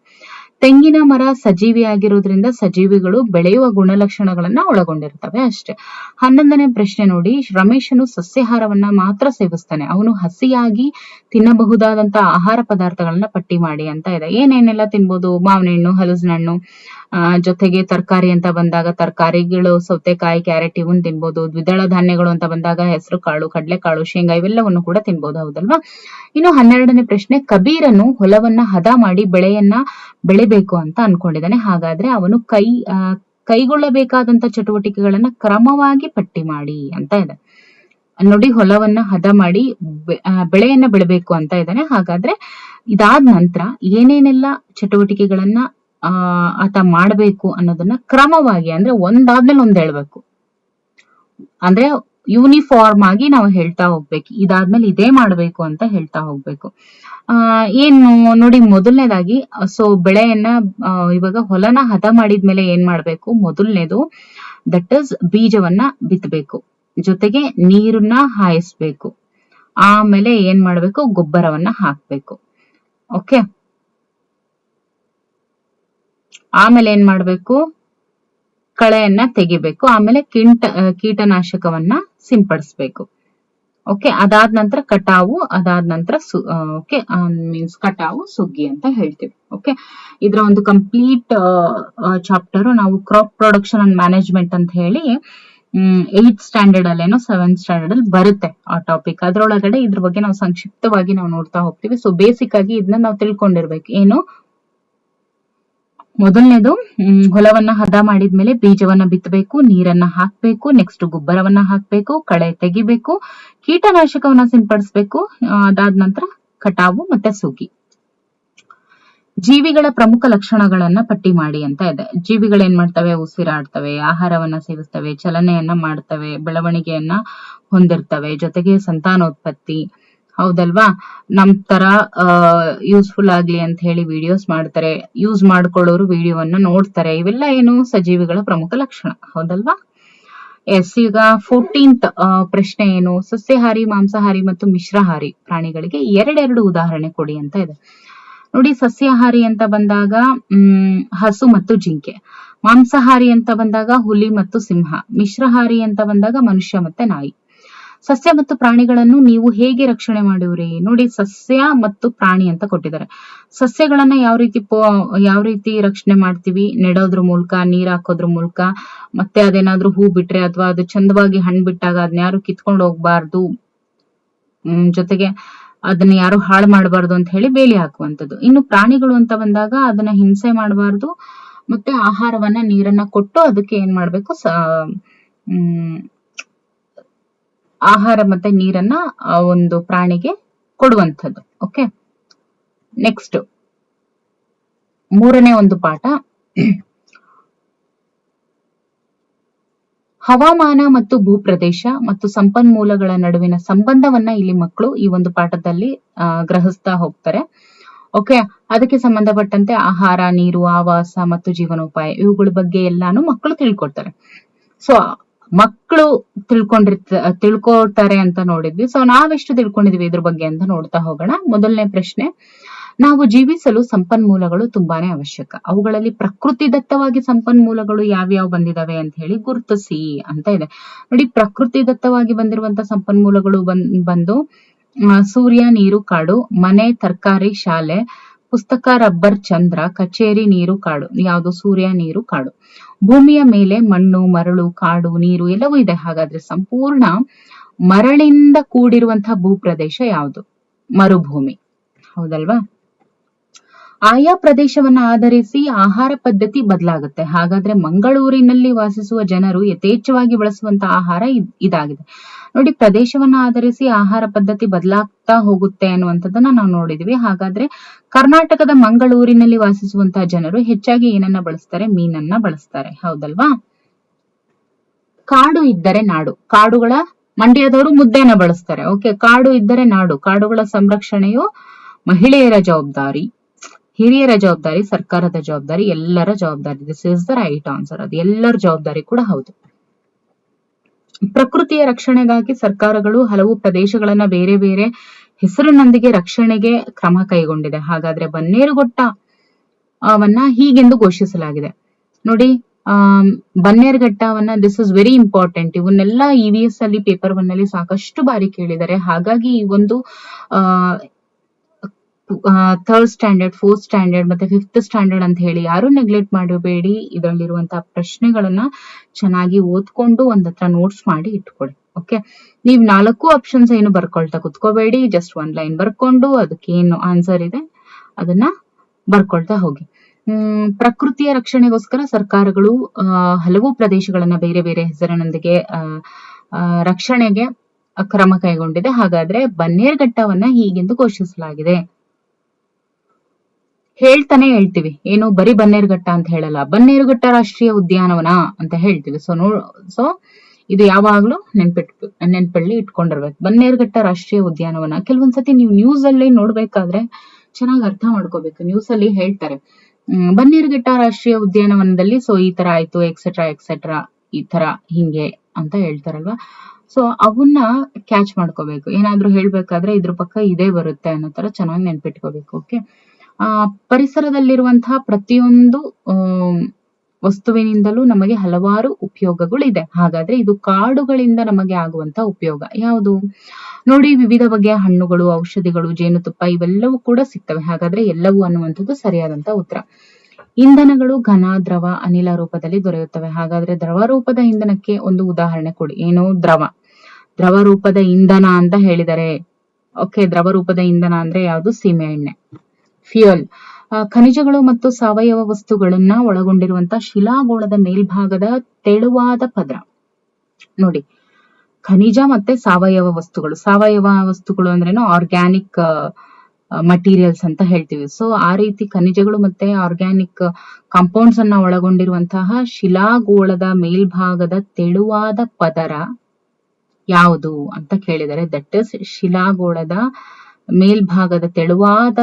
ತೆಂಗಿನ ಮರ ಸಜೀವಿ ಆಗಿರೋದ್ರಿಂದ ಸಜೀವಿಗಳು ಬೆಳೆಯುವ ಗುಣಲಕ್ಷಣಗಳನ್ನ ಒಳಗೊಂಡಿರ್ತವೆ ಅಷ್ಟೇ. 11ನೇ ಪ್ರಶ್ನೆ ನೋಡಿ, ರಮೇಶನು ಸಸ್ಯಾಹಾರವನ್ನ ಮಾತ್ರ ಸೇವಿಸ್ತಾನೆ. ಅವನು ಹಸಿಯಾಗಿ ತಿನ್ನಬಹುದಾದಂತ ಆಹಾರ ಪದಾರ್ಥಗಳನ್ನ ಪಟ್ಟಿ ಮಾಡಿ ಅಂತ ಇದೆ. ಏನೇನೆಲ್ಲ ತಿನ್ಬೋದು? ಮಾವಿನ ಹಣ್ಣು, ಹಲಸಿನ ಹಣ್ಣು, ಜೊತೆಗೆ ತರಕಾರಿ ಅಂತ ಬಂದಾಗ ತರಕಾರಿಗಳು ಸೌತೆಕಾಯಿ, ಕ್ಯಾರೆಟ್ ಇವನ್ ತಿನ್ಬೋದು. ದ್ವಿದಳ ಧಾನ್ಯಗಳು ಅಂತ ಬಂದಾಗ ಹೆಸರು ಕಾಳು, ಕಡಲೆಕಾಳು, ಶೇಂಗಾ ಇವೆಲ್ಲವನ್ನು ಕೂಡ ತಿನ್ಬೋದು, ಹೌದಲ್ವಾ? ಇನ್ನು 12ನೇ ಪ್ರಶ್ನೆ, ಕಬೀರನು ಹೊಲವನ್ನ ಹದ ಮಾಡಿ ಬೆಳೆಯನ್ನ ಬೆಳಿಬೇಕು ಅಂತ ಅನ್ಕೊಂಡಿದ್ದಾನೆ. ಹಾಗಾದ್ರೆ ಅವನು ಕೈಗೊಳ್ಳಬೇಕಾದಂತ ಚಟುವಟಿಕೆಗಳನ್ನ ಕ್ರಮವಾಗಿ ಪಟ್ಟಿ ಮಾಡಿ ಅಂತ ಇದೆ. ನೋಡಿ, ಹೊಲವನ್ನ ಹದ ಮಾಡಿ ಬೆಳೆಯನ್ನ ಬೆಳಿಬೇಕು ಅಂತ ಇದ್ದಾನೆ. ಹಾಗಾದ್ರೆ ಇದಾದ ನಂತರ ಏನೇನೆಲ್ಲ ಚಟುವಟಿಕೆಗಳನ್ನ ಆತ ಮಾಡಬೇಕು ಅನ್ನೋದನ್ನ ಕ್ರಮವಾಗಿ, ಅಂದ್ರೆ ಒಂದಾದ್ಮೇಲೆ ಒಂದ್ ಹೇಳ್ಬೇಕು, ಅಂದ್ರೆ ಯೂನಿಫಾರ್ಮ್ ಆಗಿ ನಾವು ಹೇಳ್ತಾ ಹೋಗ್ಬೇಕು. ಇದಾದ್ಮೇಲೆ ಇದೇ ಮಾಡ್ಬೇಕು ಅಂತ ಹೇಳ್ತಾ ಹೋಗ್ಬೇಕು. ಏನು ನೋಡಿ, ಮೊದಲನೇದಾಗಿ ಸೊ ಬೆಳೆಯನ್ನ ಇವಾಗ ಹೊಲನ ಹದ ಮಾಡಿದ್ಮೇಲೆ ಏನ್ ಮಾಡ್ಬೇಕು? ಮೊದಲನೇದು ದಟ್ ಇಸ್ ಬೀಜವನ್ನ ಬಿತ್ತಬೇಕು, ಜೊತೆಗೆ ನೀರನ್ನ ಹಾಯಿಸ್ಬೇಕು, ಆಮೇಲೆ ಏನ್ ಮಾಡ್ಬೇಕು? ಗೊಬ್ಬರವನ್ನ ಹಾಕ್ಬೇಕು. ಓಕೆ, ಆಮೇಲೆ ಏನ್ ಮಾಡ್ಬೇಕು? ಕಳೆಯನ್ನ ತೆಗಿಬೇಕು, ಆಮೇಲೆ ಕೀಟನಾಶಕವನ್ನ ಸಿಂಪಡಿಸ್ಬೇಕು. ಓಕೆ, ಅದಾದ ನಂತರ ಕಟಾವು, ಅದಾದ ನಂತರ ಓಕೆ ಮೀನ್ಸ್ ಕಟಾವು, ಸುಗ್ಗಿ ಅಂತ ಹೇಳ್ತೀವಿ. ಓಕೆ, ಇದರ ಒಂದು ಕಂಪ್ಲೀಟ್ ಚಾಪ್ಟರ್ ನಾವು ಕ್ರಾಪ್ ಪ್ರೊಡಕ್ಷನ್ ಅಂಡ್ ಮ್ಯಾನೇಜ್ಮೆಂಟ್ ಅಂತ ಹೇಳಿ 8th ಸ್ಟ್ಯಾಂಡರ್ಡ್ ಅಲ್ಲೇನೋ 7th ಸ್ಟ್ಯಾಂಡರ್ಡ್ ಅಲ್ಲಿ ಬರುತ್ತೆ ಆ ಟಾಪಿಕ್. ಅದ್ರೊಳಗಡೆ ಇದ್ರ ಬಗ್ಗೆ ನಾವು ಸಂಕ್ಷಿಪ್ತವಾಗಿ ನಾವು ನೋಡ್ತಾ ಹೋಗ್ತೀವಿ. ಸೊ ಬೇಸಿಕ್ ಆಗಿ ಇದನ್ನ ನಾವು ತಿಳ್ಕೊಂಡಿರ್ಬೇಕು. ಏನು? ಮೊದಲನೇದು ಹೊಲವನ್ನ ಹದ ಮಾಡಿದ್ಮೇಲೆ ಬೀಜವನ್ನ ಬಿತ್ತಬೇಕು, ನೀರನ್ನ ಹಾಕ್ಬೇಕು, ನೆಕ್ಸ್ಟ್ ಗೊಬ್ಬರವನ್ನ ಹಾಕ್ಬೇಕು, ಕಳೆ ತೆಗಿಬೇಕು, ಕೀಟನಾಶಕವನ್ನ ಸಿಂಪಡಿಸ್ಬೇಕು, ಅದಾದ ನಂತರ ಕಟಾವು ಮತ್ತೆ ಸುಗ್ಗಿ. ಜೀವಿಗಳ ಪ್ರಮುಖ ಲಕ್ಷಣಗಳನ್ನ ಪಟ್ಟಿ ಮಾಡಿ ಅಂತ ಇದೆ. ಜೀವಿಗಳು ಏನ್ ಮಾಡ್ತವೆ? ಉಸಿರಾಡ್ತವೆ, ಆಹಾರವನ್ನ ಸೇವಿಸ್ತವೆ, ಚಲನೆಯನ್ನ ಮಾಡ್ತವೆ, ಬೆಳವಣಿಗೆಯನ್ನ ಹೊಂದಿರ್ತವೆ, ಜೊತೆಗೆ ಸಂತಾನೋತ್ಪತ್ತಿ. ಹೌದಲ್ವಾ? ನಮ್ ತರ ಯೂಸ್ಫುಲ್ ಆಗ್ಲಿ ಅಂತ ಹೇಳಿ ವಿಡಿಯೋಸ್ ಮಾಡ್ತಾರೆ, ಯೂಸ್ ಮಾಡ್ಕೊಳ್ಳೋರು ವಿಡಿಯೋವನ್ನ ನೋಡ್ತಾರೆ. ಇವೆಲ್ಲ ಏನು? ಸಜೀವಿಗಳ ಪ್ರಮುಖ ಲಕ್ಷಣ. ಹೌದಲ್ವಾ? ಎಸ್, ಈಗ 14th ಪ್ರಶ್ನೆ ಏನು? ಸಸ್ಯಾಹಾರಿ, ಮಾಂಸಾಹಾರಿ ಮತ್ತು ಮಿಶ್ರಹಾರಿ ಪ್ರಾಣಿಗಳಿಗೆ ಎರಡೆರಡು ಉದಾಹರಣೆ ಕೊಡಿ ಅಂತ ಇದೆ. ನೋಡಿ, ಸಸ್ಯಾಹಾರಿ ಅಂತ ಬಂದಾಗ ಹಸು ಮತ್ತು ಜಿಂಕೆ, ಮಾಂಸಾಹಾರಿ ಅಂತ ಬಂದಾಗ ಹುಲಿ ಮತ್ತು ಸಿಂಹ, ಮಿಶ್ರಹಾರಿ ಅಂತ ಬಂದಾಗ ಮನುಷ್ಯ ಮತ್ತೆ ನಾಯಿ. ಸಸ್ಯ ಮತ್ತು ಪ್ರಾಣಿಗಳನ್ನು ನೀವು ಹೇಗೆ ರಕ್ಷಣೆ ಮಾಡುವಿರಿ? ನೋಡಿ, ಸಸ್ಯ ಮತ್ತು ಪ್ರಾಣಿ ಅಂತ ಕೊಟ್ಟಿದ್ದಾರೆ. ಸಸ್ಯಗಳನ್ನ ಯಾವ ರೀತಿ ರಕ್ಷಣೆ ಮಾಡ್ತೀವಿ? ನೆಡೋದ್ರ ಮೂಲಕ, ನೀರ್ ಹಾಕೋದ್ರ ಮೂಲಕ, ಮತ್ತೆ ಅದೇನಾದ್ರೂ ಹೂ ಬಿಟ್ರೆ ಅಥವಾ ಅದು ಚಂದವಾಗಿ ಹಣ್ಣು ಬಿಟ್ಟಾಗ ಅದನ್ನ ಯಾರು ಕಿತ್ಕೊಂಡು ಹೋಗ್ಬಾರ್ದು, ಜೊತೆಗೆ ಅದನ್ನ ಯಾರು ಹಾಳು ಮಾಡಬಾರ್ದು ಅಂತ ಹೇಳಿ ಬೇಲಿ ಹಾಕುವಂಥದ್ದು. ಇನ್ನು ಪ್ರಾಣಿಗಳು ಅಂತ ಬಂದಾಗ ಅದನ್ನ ಹಿಂಸೆ ಮಾಡಬಾರ್ದು, ಮತ್ತೆ ಆಹಾರವನ್ನ, ನೀರನ್ನ ಕೊಟ್ಟು ಅದಕ್ಕೆ ಏನ್ ಮಾಡ್ಬೇಕು? ಆಹಾರ ಮತ್ತೆ ನೀರನ್ನ ಒಂದು ಪ್ರಾಣಿಗೆ ಕೊಡುವಂಥದ್ದು. ಓಕೆ, ನೆಕ್ಸ್ಟ್ 3ನೇ ಒಂದು ಪಾಠ, ಹವಾಮಾನ ಮತ್ತು ಭೂಪ್ರದೇಶ ಮತ್ತು ಸಂಪನ್ಮೂಲಗಳ ನಡುವಿನ ಸಂಬಂಧವನ್ನ ಇಲ್ಲಿ ಮಕ್ಕಳು ಈ ಒಂದು ಪಾಠದಲ್ಲಿ ಗ್ರಹಿಸ್ತಾ ಹೋಗ್ತಾರೆ. ಓಕೆ, ಅದಕ್ಕೆ ಸಂಬಂಧಪಟ್ಟಂತೆ ಆಹಾರ, ನೀರು, ಆವಾಸ ಮತ್ತು ಜೀವನೋಪಾಯ ಇವುಗಳ ಬಗ್ಗೆ ಎಲ್ಲಾನು ಮಕ್ಕಳು ತಿಳ್ಕೊಳ್ತಾರೆ. ಸೊ ಮಕ್ಕಳು ತಿಳ್ಕೊಳ್ತಾರೆ ಅಂತ ನೋಡಿದ್ವಿ. ಸೊ ನಾವೆಷ್ಟು ತಿಳ್ಕೊಂಡಿದ್ವಿ ಇದ್ರ ಬಗ್ಗೆ ಅಂತ ನೋಡ್ತಾ ಹೋಗೋಣ. ಮೊದಲನೇ ಪ್ರಶ್ನೆ, ನಾವು ಜೀವಿಸಲು ಸಂಪನ್ಮೂಲಗಳು ತುಂಬಾನೇ ಅವಶ್ಯಕ. ಅವುಗಳಲ್ಲಿ ಪ್ರಕೃತಿದತ್ತವಾಗಿ ಸಂಪನ್ಮೂಲಗಳು ಯಾವ್ಯಾವ ಬಂದಿದಾವೆ ಅಂತ ಹೇಳಿ ಗುರುತಿಸಿ ಅಂತ ಇದೆ. ನೋಡಿ, ಪ್ರಕೃತಿದತ್ತವಾಗಿ ಬಂದಿರುವಂತ ಸಂಪನ್ಮೂಲಗಳು ಬಂದು ಸೂರ್ಯ, ನೀರು, ಕಾಡು, ಮನೆ, ತರಕಾರಿ, ಶಾಲೆ, ಪುಸ್ತಕ, ರಬ್ಬರ್, ಚಂದ್ರ, ಕಚೇರಿ, ನೀರು, ಕಾಡು. ಯಾವುದು? ಸೂರ್ಯ, ನೀರು, ಕಾಡು. ಭೂಮಿಯ ಮೇಲೆ ಮಣ್ಣು, ಮರಳು, ಕಾಡು, ನೀರು ಎಲ್ಲವೂ ಇದೆ. ಹಾಗಾದ್ರೆ ಸಂಪೂರ್ಣ ಮರಳಿಂದ ಕೂಡಿರುವಂತಹ ಭೂಪ್ರದೇಶ ಯಾವುದು? ಮರುಭೂಮಿ. ಹೌದಲ್ವಾ? ಆಯಾ ಪ್ರದೇಶವನ್ನ ಆಧರಿಸಿ ಆಹಾರ ಪದ್ಧತಿ ಬದಲಾಗುತ್ತೆ. ಹಾಗಾದ್ರೆ ಮಂಗಳೂರಿನಲ್ಲಿ ವಾಸಿಸುವ ಜನರು ಯಥೇಚ್ಛವಾಗಿ ಬಳಸುವಂತಹ ಆಹಾರ ಇದಾಗಿದೆ. ನೋಡಿ, ಪ್ರದೇಶವನ್ನ ಆಧರಿಸಿ ಆಹಾರ ಪದ್ಧತಿ ಬದಲಾಗ್ತಾ ಹೋಗುತ್ತೆ ಅನ್ನುವಂಥದ್ದನ್ನ ನಾವು ನೋಡಿದ್ವಿ. ಹಾಗಾದ್ರೆ ಕರ್ನಾಟಕದ ಮಂಗಳೂರಿನಲ್ಲಿ ವಾಸಿಸುವಂತಹ ಜನರು ಹೆಚ್ಚಾಗಿ ಏನನ್ನ ಬಳಸ್ತಾರೆ? ಮೀನನ್ನ ಬಳಸ್ತಾರೆ. ಹೌದಲ್ವಾ? ಕಾಡು ಇದ್ದರೆ ನಾಡು, ಕಾಡುಗಳ ಮಂಡ್ಯದವರು ಮುದ್ದೆನ ಬಳಸ್ತಾರೆ. ಓಕೆ, ಕಾಡು ಇದ್ದರೆ ನಾಡು, ಕಾಡುಗಳ ಸಂರಕ್ಷಣೆಯು ಮಹಿಳೆಯರ ಜವಾಬ್ದಾರಿ, ಹಿರಿಯರ ಜವಾಬ್ದಾರಿ, ಸರ್ಕಾರದ ಜವಾಬ್ದಾರಿ, ಎಲ್ಲರ ಜವಾಬ್ದಾರಿ. This is the right answer. ಅದು ಎಲ್ಲರ ಜವಾಬ್ದಾರಿ ಕೂಡ ಹೌದು. ಪ್ರಕೃತಿಯ ರಕ್ಷಣೆಗಾಗಿ ಸರ್ಕಾರಗಳು ಹಲವು ಪ್ರದೇಶಗಳನ್ನ ಬೇರೆ ಬೇರೆ ಹೆಸರಿನೊಂದಿಗೆ ರಕ್ಷಣೆಗೆ ಕ್ರಮ ಕೈಗೊಂಡಿದೆ. ಹಾಗಾದ್ರೆ ಬನ್ನೇರುಘಟ್ಟವನ್ನ ಹೀಗೆಂದು ಘೋಷಿಸಲಾಗಿದೆ. ನೋಡಿ, ಬನ್ನೇರುಘಟ್ಟವನ್ನ, ದಿಸ್ ಇಸ್ ವೆರಿ ಇಂಪಾರ್ಟೆಂಟ್. ಇವನ್ನೆಲ್ಲ EVS ಅಲ್ಲಿ ಪೇಪರ್ 1 ಅಲ್ಲಿ ಸಾಕಷ್ಟು ಬಾರಿ ಕೇಳಿದ್ದಾರೆ. ಹಾಗಾಗಿ ಈ ಒಂದು 3rd ಸ್ಟ್ಯಾಂಡರ್ಡ್, 4th ಸ್ಟ್ಯಾಂಡರ್ಡ್ ಮತ್ತೆ 5th ಸ್ಟ್ಯಾಂಡರ್ಡ್ ಅಂತ ಹೇಳಿ ಯಾರು ನೆಗ್ಲೆಕ್ಟ್ ಮಾಡಬೇಡಿ. ಇದರಲ್ಲಿರುವಂತಹ ಪ್ರಶ್ನೆಗಳನ್ನ ಚೆನ್ನಾಗಿ ಓದ್ಕೊಂಡು ಒಂದತ್ರ ನೋಟ್ಸ್ ಮಾಡಿ ಇಟ್ಕೊಳ್ಳಿ. ಓಕೆ, ನೀವ್ 4 ಆಪ್ಷನ್ಸ್ ಏನು ಬರ್ಕೊಳ್ತಾ ಕುತ್ಕೋಬೇಡಿ. ಜಸ್ಟ್ 1 ಲೈನ್ ಬರ್ಕೊಂಡು ಅದಕ್ಕೆ ಏನು ಆನ್ಸರ್ ಇದೆ ಅದನ್ನ ಬರ್ಕೊಳ್ತಾ ಹೋಗಿ. ಪ್ರಕೃತಿಯ ರಕ್ಷಣೆಗೋಸ್ಕರ ಸರ್ಕಾರಗಳು ಹಲವು ಪ್ರದೇಶಗಳನ್ನ ಬೇರೆ ಬೇರೆ ಹೆಸರಿನೊಂದಿಗೆ ರಕ್ಷಣೆಗೆ ಕ್ರಮ ಕೈಗೊಂಡಿದೆ. ಹಾಗಾದ್ರೆ ಬನ್ನೇರುಘಟ್ಟವನ್ನ ಹೀಗೆಂದು ಘೋಷಿಸಲಾಗಿದೆ. ಹೇಳ್ತೀವಿ, ಏನು ಬರೀ ಬನ್ನೇರುಘಟ್ಟ ಅಂತ ಹೇಳಲ್ಲ, ಬನ್ನೇರುಘಟ್ಟ ರಾಷ್ಟ್ರೀಯ ಉದ್ಯಾನವನ ಅಂತ ಹೇಳ್ತೀವಿ. ಸೊ ಇದು ಯಾವಾಗ್ಲೂ ನೆನ್ಪಲ್ಲಿ ಇಟ್ಕೊಂಡಿರ್ಬೇಕು. ಬನ್ನೇರುಘಟ್ಟ ರಾಷ್ಟ್ರೀಯ ಉದ್ಯಾನವನ ಕೆಲವೊಂದ್ಸತಿ ನೀವು ನ್ಯೂಸ್ ಅಲ್ಲಿ ನೋಡ್ಬೇಕಾದ್ರೆ ಚೆನ್ನಾಗಿ ಅರ್ಥ ಮಾಡ್ಕೋಬೇಕು. ನ್ಯೂಸ್ ಅಲ್ಲಿ ಹೇಳ್ತಾರೆ ಬನ್ನೇರುಘಟ್ಟ ರಾಷ್ಟ್ರೀಯ ಉದ್ಯಾನವನದಲ್ಲಿ ಸೊ ಈ ತರ ಆಯ್ತು, ಎಕ್ಸೆಟ್ರಾ ಈ ತರ ಹಿಂಗೆ ಅಂತ ಹೇಳ್ತಾರಲ್ವಾ. ಸೊ ಅವನ್ನ ಕ್ಯಾಚ್ ಮಾಡ್ಕೋಬೇಕು. ಏನಾದ್ರೂ ಹೇಳ್ಬೇಕಾದ್ರೆ ಇದ್ರ ಪಕ್ಕ ಇದೇ ಬರುತ್ತೆ ಅನ್ನೋ ತರ ಚೆನ್ನಾಗಿ ನೆನ್ಪಿಟ್ಕೋಬೇಕು. ಓಕೆ, ಪರಿಸರದಲ್ಲಿರುವಂತಹ ಪ್ರತಿಯೊಂದು ವಸ್ತುವಿನಿಂದಲೂ ನಮಗೆ ಹಲವಾರು ಉಪಯೋಗಗಳಿದೆ. ಹಾಗಾದ್ರೆ ಇದು ಕಾಡುಗಳಿಂದ ನಮಗೆ ಆಗುವಂತ ಉಪಯೋಗ ಯಾವುದು? ನೋಡಿ, ವಿವಿಧ ಬಗೆಯ ಹಣ್ಣುಗಳು, ಔಷಧಿಗಳು, ಜೇನುತುಪ್ಪ ಇವೆಲ್ಲವೂ ಕೂಡ ಸಿಗ್ತವೆ. ಹಾಗಾದ್ರೆ ಎಲ್ಲವೂ ಅನ್ನುವಂಥದ್ದು ಸರಿಯಾದಂತ ಉತ್ತರ. ಇಂಧನಗಳು ಘನ, ದ್ರವ, ಅನಿಲ ರೂಪದಲ್ಲಿ ದೊರೆಯುತ್ತವೆ. ಹಾಗಾದ್ರೆ ದ್ರವ ರೂಪದ ಇಂಧನಕ್ಕೆ ಒಂದು ಉದಾಹರಣೆ ಕೊಡಿ. ಏನು? ದ್ರವ ರೂಪದ ಇಂಧನ ಅಂತ ಹೇಳಿದರೆ. ಓಕೆ, ದ್ರವ ರೂಪದ ಇಂಧನ ಅಂದ್ರೆ ಯಾವುದು? ಸೀಮೆ ಎಣ್ಣೆ, ಫ್ಯೂಯಲ್. ಖನಿಜಗಳು ಮತ್ತು ಸಾವಯವ ವಸ್ತುಗಳನ್ನ ಒಳಗೊಂಡಿರುವಂತಹ ಶಿಲಾಗೋಳದ ಮೇಲ್ಭಾಗದ ತೆಳುವಾದ ಪದರ. ನೋಡಿ, ಖನಿಜ ಮತ್ತೆ ಸಾವಯವ ವಸ್ತುಗಳು ಅಂದ್ರೇನು? ಆರ್ಗ್ಯಾನಿಕ್ ಮಟೀರಿಯಲ್ಸ್ ಅಂತ ಹೇಳ್ತೀವಿ. ಸೊ ಆ ರೀತಿ ಖನಿಜಗಳು ಮತ್ತೆ ಆರ್ಗ್ಯಾನಿಕ್ ಕಾಂಪೌಂಡ್ಸ್ ಅನ್ನ ಒಳಗೊಂಡಿರುವಂತಹ ಶಿಲಾಗೋಳದ ಮೇಲ್ಭಾಗದ ತೆಳುವಾದ ಪದರ ಯಾವುದು ಅಂತ ಕೇಳಿದರೆ, ದಟ್ ಇಸ್ ಶಿಲಾಗೋಳದ ಮೇಲ್ಭಾಗದ ತೆಳುವಾದ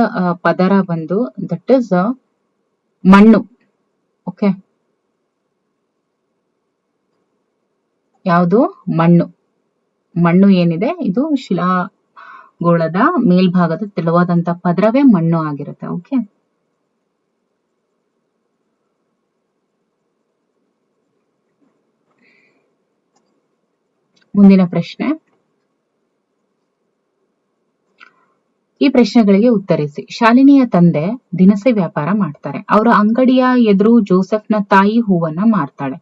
ಪದರ ಬಂದು ದಟ್ ಇಸ್ ಮಣ್ಣು. ಓಕೆ, ಯಾವುದು? ಮಣ್ಣು. ಮಣ್ಣು ಏನಿದೆ ಇದು ಶಿಲಾಗೋಳದ ಮೇಲ್ಭಾಗದ ತೆಳುವಾದಂತ ಪದರವೇ ಮಣ್ಣು ಆಗಿರುತ್ತೆ. ಓಕೆ, ಮುಂದಿನ ಪ್ರಶ್ನೆ. ಈ ಪ್ರಶ್ನೆಗಳಿಗೆ ಉತ್ತರಿಸಿ. ಶಾಲಿನಿಯ ತಂದೆ ದಿನಸಿ ವ್ಯಾಪಾರ ಮಾಡ್ತಾರೆ. ಅವರ ಅಂಗಡಿಯ ಎದುರು ಜೋಸೆಫ್ನ ತಾಯಿ ಹೂವನ್ನ ಮಾರ್ತಾಳೆ.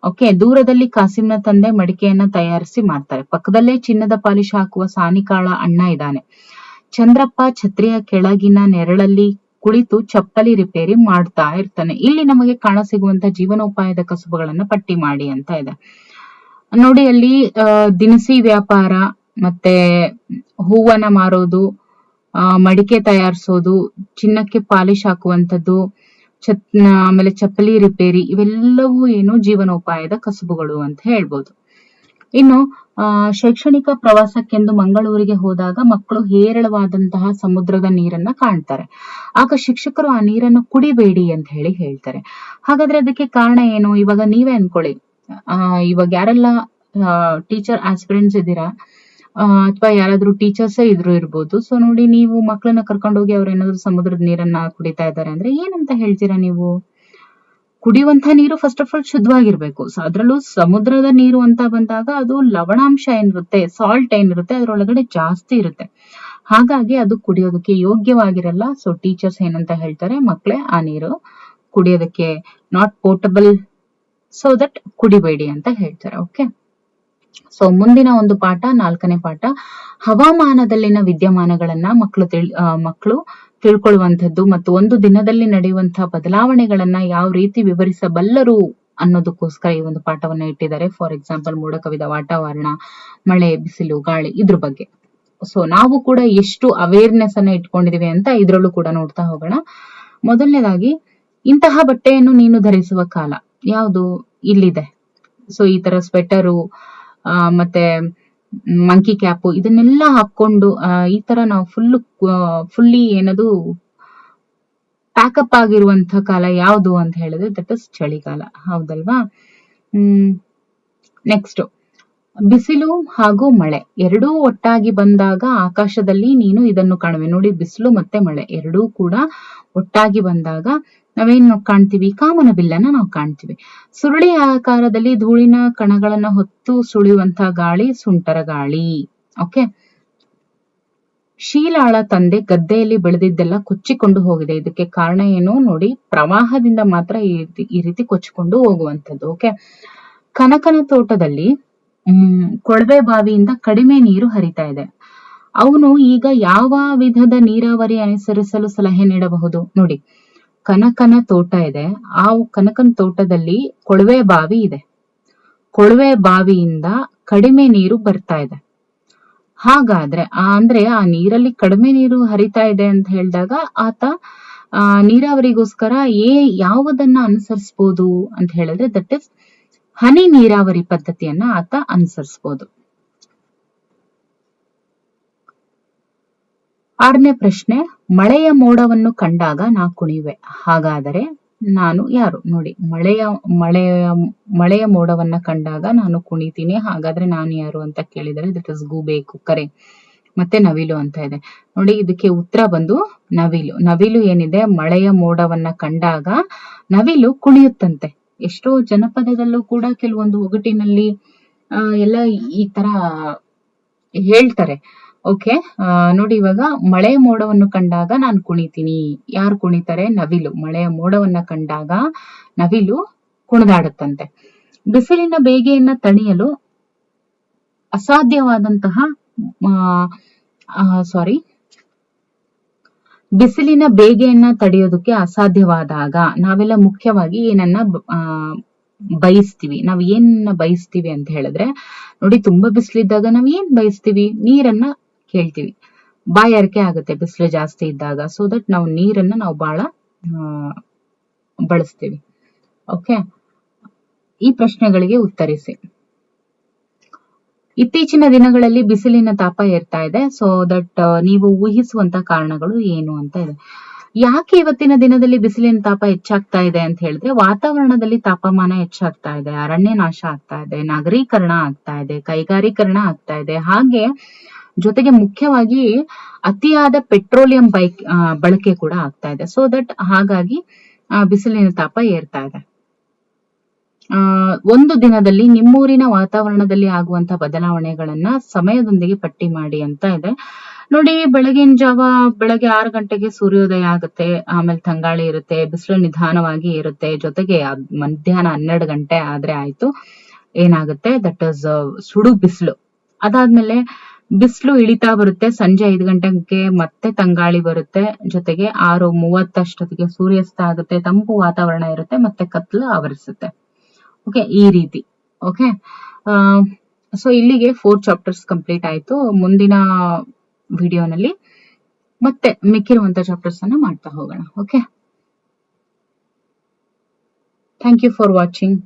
ಓಕೆ, ದೂರದಲ್ಲಿ ಕಾಸಿಂನ ತಂದೆ ಮಡಿಕೆಯನ್ನ ತಯಾರಿಸಿ ಮಾರ್ತಾರೆ. ಪಕ್ಕದಲ್ಲೇ ಚಿನ್ನದ ಪಾಲಿಶ್ ಹಾಕುವ ಸಾನಿಕಾಳ ಅಣ್ಣ ಇದ್ದಾನೆ. ಚಂದ್ರಪ್ಪ ಛತ್ರಿಯ ಕೆಳಗಿನ ನೆರಳಲ್ಲಿ ಕುಳಿತು ಚಪ್ಪಲಿ ರಿಪೇರಿ ಮಾಡ್ತಾ ಇರ್ತಾನೆ. ಇಲ್ಲಿ ನಮಗೆ ಕಾಣಸಿಗುವಂತ ಜೀವನೋಪಾಯದ ಕಸುಬುಗಳನ್ನ ಪಟ್ಟಿ ಮಾಡಿ ಅಂತ ಇದೆ ನೋಡಿ. ಅಲ್ಲಿ ದಿನಸಿ ವ್ಯಾಪಾರ, ಮತ್ತೆ ಹೂವನ್ನ ಮಾರೋದು, ಮಡಿಕೆ ತಯಾರಿಸೋದು, ಚಿನ್ನಕ್ಕೆ ಪಾಲಿಶ್ ಹಾಕುವಂಥದ್ದು, ಆಮೇಲೆ ಚಪ್ಪಲಿ ರಿಪೇರಿ, ಇವೆಲ್ಲವೂ ಏನು ಜೀವನೋಪಾಯದ ಕಸುಬುಗಳು ಅಂತ ಹೇಳ್ಬೋದು. ಇನ್ನು ಶೈಕ್ಷಣಿಕ ಪ್ರವಾಸಕ್ಕೆಂದು ಮಂಗಳೂರಿಗೆ ಹೋದಾಗ ಮಕ್ಕಳು ಹೇರಳವಾದಂತಹ ಸಮುದ್ರದ ನೀರನ್ನ ಕಾಣ್ತಾರೆ. ಆಗ ಶಿಕ್ಷಕರು ಆ ನೀರನ್ನು ಕುಡಿಬೇಡಿ ಅಂತ ಹೇಳ್ತಾರೆ. ಹಾಗಾದ್ರೆ ಅದಕ್ಕೆ ಕಾರಣ ಏನು? ಇವಾಗ ನೀವೇ ಅನ್ಕೊಳ್ಳಿ, ಇವಾಗ ಯಾರೆಲ್ಲ ಟೀಚರ್ ಆಸ್ಪಿರೆಂಟ್ಸ್ ಇದ್ದೀರಾ, ಅಥವಾ ಯಾರಾದ್ರೂ ಟೀಚರ್ಸೇ ಇರ್ಬೋದು. ಸೊ ನೋಡಿ, ನೀವು ಮಕ್ಕಳನ್ನ ಕರ್ಕೊಂಡು ಹೋಗಿ ಅವ್ರು ಏನಾದ್ರು ಸಮುದ್ರದ ನೀರನ್ನ ಕುಡಿತಾ ಇದ್ದಾರೆ ಅಂದ್ರೆ ಏನಂತ ಹೇಳ್ತೀರಾ ನೀವು? ಕುಡಿಯುವಂತ ನೀರು ಫಸ್ಟ್ ಆಫ್ ಆಲ್ ಶುದ್ಧವಾಗಿರ್ಬೇಕು. ಸೊ ಅದ್ರಲ್ಲೂ ಸಮುದ್ರದ ನೀರು ಅಂತ ಬಂದಾಗ ಅದು ಲವಣಾಂಶ ಏನಿರುತ್ತೆ, ಸಾಲ್ಟ್ ಏನಿರುತ್ತೆ ಅದ್ರೊಳಗಡೆ ಜಾಸ್ತಿ ಇರುತ್ತೆ. ಹಾಗಾಗಿ ಅದು ಕುಡಿಯೋದಕ್ಕೆ ಯೋಗ್ಯವಾಗಿರಲ್ಲ. ಸೊ ಟೀಚರ್ಸ್ ಏನಂತ ಹೇಳ್ತಾರೆ, ಮಕ್ಕಳೇ ಆ ನೀರು ಕುಡಿಯೋದಕ್ಕೆ ನಾಟ್ ಪೋರ್ಟಬಲ್, ಸೊ ದಟ್ ಕುಡಿಬೇಡಿ ಅಂತ ಹೇಳ್ತಾರೆ. ಓಕೆ, ಸೊ ಮುಂದಿನ ಒಂದು ಪಾಠ, 4ನೇ ಪಾಠ, ಹವಾಮಾನದಲ್ಲಿನ ವಿದ್ಯಮಾನಗಳನ್ನ ಮಕ್ಕಳು ತಿಳ್ಕೊಳ್ಳುವಂಥದ್ದು ಮತ್ತು ಒಂದು ದಿನದಲ್ಲಿ ನಡೆಯುವಂತಹ ಬದಲಾವಣೆಗಳನ್ನ ಯಾವ ರೀತಿ ವಿವರಿಸಬಲ್ಲರು ಅನ್ನೋದಕ್ಕೋಸ್ಕರ ಈ ಒಂದು ಪಾಠವನ್ನ ಇಟ್ಟಿದ್ದಾರೆ. ಫಾರ್ ಎಕ್ಸಾಂಪಲ್, ಮೋಡ ಕವಿದ ವಾತಾವರಣ, ಮಳೆ, ಬಿಸಿಲು, ಗಾಳಿ, ಇದ್ರ ಬಗ್ಗೆ. ಸೊ ನಾವು ಕೂಡ ಎಷ್ಟು ಅವೇರ್ನೆಸ್ ಅನ್ನ ಇಟ್ಕೊಂಡಿದೀವಿ ಅಂತ ಇದ್ರಲ್ಲೂ ಕೂಡ ನೋಡ್ತಾ ಹೋಗೋಣ. ಮೊದಲನೇದಾಗಿ, ಇಂತಹ ಬಟ್ಟೆಯನ್ನು ನೀನು ಧರಿಸುವ ಕಾಲ ಯಾವುದು? ಇಲ್ಲಿದೆ. ಸೊ ಈ ತರ ಸ್ವೆಟರು, ಮತ್ತೆ ಮಂಕಿ ಕ್ಯಾಪು, ಇದನ್ನೆಲ್ಲ ಹಾಕೊಂಡು ಈ ತರ ನಾವು ಫುಲ್ಲಿ ಏನದು ಪ್ಯಾಕಪ್ ಆಗಿರುವಂತ ಕಾಲ ಯಾವುದು ಅಂತ ಹೇಳಿದ್ರೆ ದಟ್ ಇಸ್ ಚಳಿಗಾಲ. ಹೌದಲ್ವಾ? ನೆಕ್ಸ್ಟ್, ಬಿಸಿಲು ಹಾಗೂ ಮಳೆ ಎರಡೂ ಒಟ್ಟಾಗಿ ಬಂದಾಗ ಆಕಾಶದಲ್ಲಿ ನೀನು ಇದನ್ನು ಕಾಣುವೆ. ನೋಡಿ, ಬಿಸಿಲು ಮತ್ತೆ ಮಳೆ ಎರಡೂ ಕೂಡ ಒಟ್ಟಾಗಿ ಬಂದಾಗ ನಾವೇನ್ ಕಾಣ್ತೀವಿ? ಕಾಮನ ಬಿಲ್ಲನ್ನ ನಾವು ಕಾಣ್ತೀವಿ. ಸುರುಳಿ ಆಕಾರದಲ್ಲಿ ಧೂಳಿನ ಕಣಗಳನ್ನ ಹೊತ್ತು ಸುಳಿಯುವಂತಹ ಗಾಳಿ ಸುಂಟರ ಗಾಳಿ. ಓಕೆ, ಶೀಲಾಳ ತಂದೆ ಬೆಳೆದಿದ್ದೆಲ್ಲ ಕೊಚ್ಚಿಕೊಂಡು ಹೋಗಿದೆ. ಇದಕ್ಕೆ ಕಾರಣ ಏನು ನೋಡಿ? ಪ್ರವಾಹದಿಂದ ಮಾತ್ರ ಈ ರೀತಿ ಕೊಚ್ಚಿಕೊಂಡು ಹೋಗುವಂಥದ್ದು. ಓಕೆ, ಕನಕನ ತೋಟದಲ್ಲಿ ಕೊಳವೆ ಬಾವಿಯಿಂದ ಕಡಿಮೆ ನೀರು ಹರಿತಾ ಇದೆ. ಅವನು ಈಗ ಯಾವ ವಿಧದ ನೀರಾವರಿ ಅನುಸರಿಸಲು ಸಲಹೆ ನೀಡಬಹುದು? ನೋಡಿ, ಕನಕನ ತೋಟ ಇದೆ. ಆ ಕನಕನ ತೋಟದಲ್ಲಿ ಕೊಳವೆ ಬಾವಿ ಇದೆ. ಕೊಳವೆ ಬಾವಿಯಿಂದ ಕಡಿಮೆ ನೀರು ಬರ್ತಾ ಇದೆ. ಹಾಗಾದ್ರೆ ಅಂದ್ರೆ ಆ ನೀರಲ್ಲಿ ಕಡಿಮೆ ನೀರು ಹರಿತಾ ಇದೆ ಅಂತ ಹೇಳಿದಾಗ ಆತ ನೀರಾವರಿಗೋಸ್ಕರ ಯಾವುದನ್ನ ಅನುಸರಿಸಬಹುದು ಅಂತ ಹೇಳಿದ್ರೆ ದಟ್ ಇಸ್ ಹನಿ ನೀರಾವರಿ ಪದ್ಧತಿಯನ್ನ ಆತ ಅನುಸರಿಸಬಹುದು. 6ನೇ ಪ್ರಶ್ನೆ, ಮಳೆಯ ಮೋಡವನ್ನು ಕಂಡಾಗ ನಾ ಕುಣಿಯುವೆ. ಹಾಗಾದರೆ ನಾನು ಯಾರು? ನೋಡಿ, ಮಳೆಯ ಮೋಡವನ್ನ ಕಂಡಾಗ ನಾನು ಕುಣಿತೀನಿ. ಹಾಗಾದ್ರೆ ನಾನು ಯಾರು ಅಂತ ಕೇಳಿದರೆ ದಟ್ ಇಸ್ ಗೂಬೆ, ಕುಕ್ಕರೆ ಮತ್ತೆ ನವಿಲು ಅಂತ ಇದೆ. ನೋಡಿ, ಇದಕ್ಕೆ ಉತ್ತರ ಬಂದು ನವಿಲು. ನವಿಲು ಏನಿದೆ, ಮಳೆಯ ಮೋಡವನ್ನ ಕಂಡಾಗ ನವಿಲು ಕುಣಿಯುತ್ತಂತೆ. ಎಷ್ಟೋ ಜನಪದದಲ್ಲೂ ಕೂಡ ಕೆಲವೊಂದು ಒಗಟಿನಲ್ಲಿ ಎಲ್ಲ ಈ ತರ ಹೇಳ್ತಾರೆ. ಓಕೆ, ನೋಡಿ, ಇವಾಗ ಮಳೆ ಮೋಡವನ್ನು ಕಂಡಾಗ ನಾನು ಕುಣಿತೀನಿ. ಯಾರು ಕುಣಿತಾರೆ? ನವಿಲು. ಮಳೆಯ ಮೋಡವನ್ನ ಕಂಡಾಗ ನವಿಲು ಕುಣಿದಾಡುತ್ತಂತೆ. ಬಿಸಿಲಿನ ಬೇಗೆಯನ್ನ ತಣಿಯಲು ಅಸಾಧ್ಯವಾದಂತಹ ಬಿಸಿಲಿನ ಬೇಗೆಯನ್ನ ತಡೆಯೋದಕ್ಕೆ ಅಸಾಧ್ಯವಾದಾಗ ನಾವೆಲ್ಲ ಮುಖ್ಯವಾಗಿ ಏನನ್ನ ಬಯಸ್ತೀವಿ? ನಾವ್ ಏನ್ನ ಬಯಸ್ತೀವಿ ಅಂತ ಹೇಳಿದ್ರೆ ನೋಡಿ, ತುಂಬಾ ಬಿಸಿಲಿದ್ದಾಗ ನಾವ್ ಏನ್ ಬಯಸ್ತೀವಿ? ನೀರನ್ನ ಕೇಳ್ತೀವಿ. ಬಾಯಾರಿಕೆ ಆಗುತ್ತೆ ಬಿಸಿಲು ಜಾಸ್ತಿ ಇದ್ದಾಗ. ಸೊ ದಟ್ ನಾವು ನೀರನ್ನ ನಾವು ಬಹಳ ಬಳಸ್ತೀವಿ. ಓಕೆ, ಈ ಪ್ರಶ್ನೆಗಳಿಗೆ ಉತ್ತರಿಸಿ. ಇತ್ತೀಚಿನ ದಿನಗಳಲ್ಲಿ ಬಿಸಿಲಿನ ತಾಪ ಏರ್ತಾ ಇದೆ. ಸೊ ದಟ್ ನೀವು ಊಹಿಸುವಂತ ಕಾರಣಗಳು ಏನು ಅಂತ ಇದೆ. ಯಾಕೆ ಇವತ್ತಿನ ದಿನದಲ್ಲಿ ಬಿಸಿಲಿನ ತಾಪ ಹೆಚ್ಚಾಗ್ತಾ ಇದೆ ಅಂತ ಹೇಳಿದ್ರೆ, ವಾತಾವರಣದಲ್ಲಿ ತಾಪಮಾನ ಹೆಚ್ಚಾಗ್ತಾ ಇದೆ, ಅರಣ್ಯ ನಾಶ ಆಗ್ತಾ ಇದೆ, ನಗರೀಕರಣ ಆಗ್ತಾ ಇದೆ, ಕೈಗಾರೀಕರಣ ಆಗ್ತಾ ಇದೆ, ಹಾಗೆ ಜೊತೆಗೆ ಮುಖ್ಯವಾಗಿ ಅತಿಯಾದ ಪೆಟ್ರೋಲಿಯಂ ಬಳಕೆ ಕೂಡ ಆಗ್ತಾ ಇದೆ. ಸೊ ದಟ್ ಹಾಗಾಗಿ ಬಿಸಿಲಿನ ತಾಪ ಏರ್ತಾ ಇದೆ. ಒಂದು ದಿನದಲ್ಲಿ ನಿಮ್ಮೂರಿನ ವಾತಾವರಣದಲ್ಲಿ ಆಗುವಂತ ಬದಲಾವಣೆಗಳನ್ನ ಸಮಯದೊಂದಿಗೆ ಪಟ್ಟಿ ಮಾಡಿ ಅಂತ ಇದೆ. ನೋಡಿ, ಬೆಳಗಿನ ಜಾವ ಬೆಳಗ್ಗೆ 6 ಗಂಟೆಗೆ ಸೂರ್ಯೋದಯ ಆಗುತ್ತೆ, ಆಮೇಲೆ ತಂಗಾಳಿ ಇರುತ್ತೆ, ಬಿಸಿಲು ನಿಧಾನವಾಗಿ ಇರುತ್ತೆ, ಜೊತೆಗೆ ಮಧ್ಯಾಹ್ನ 12 ಗಂಟೆ ಆದ್ರೆ ಆಯ್ತು, ಏನಾಗುತ್ತೆ, ದಟ್ ಇಸ್ ಸುಡು ಬಿಸಿಲು. ಅದಾದ್ಮೇಲೆ ಬಿಸಿಲು ಇಳಿತಾ ಬರುತ್ತೆ, ಸಂಜೆ 5 ಗಂಟೆಗೆ ಮತ್ತೆ ತಂಗಾಳಿ ಬರುತ್ತೆ, ಜೊತೆಗೆ 6:30 ಅಷ್ಟೊತ್ತಿಗೆ ಸೂರ್ಯಾಸ್ತ ಆಗುತ್ತೆ, ತಂಪು ವಾತಾವರಣ ಇರುತ್ತೆ, ಮತ್ತೆ ಕತ್ಲು ಆವರಿಸುತ್ತೆ. ಓಕೆ, ಈ ರೀತಿ. ಓಕೆ, ಸೊ ಇಲ್ಲಿಗೆ 4 ಚಾಪ್ಟರ್ಸ್ ಕಂಪ್ಲೀಟ್ ಆಯ್ತು. ಮುಂದಿನ ವಿಡಿಯೋನಲ್ಲಿ ಮತ್ತೆ ಮಿಕ್ಕಿರುವಂತ ಚಾಪ್ಟರ್ಸ್ ಅನ್ನ ಮಾಡ್ತಾ ಹೋಗೋಣ. Okay, thank you for watching.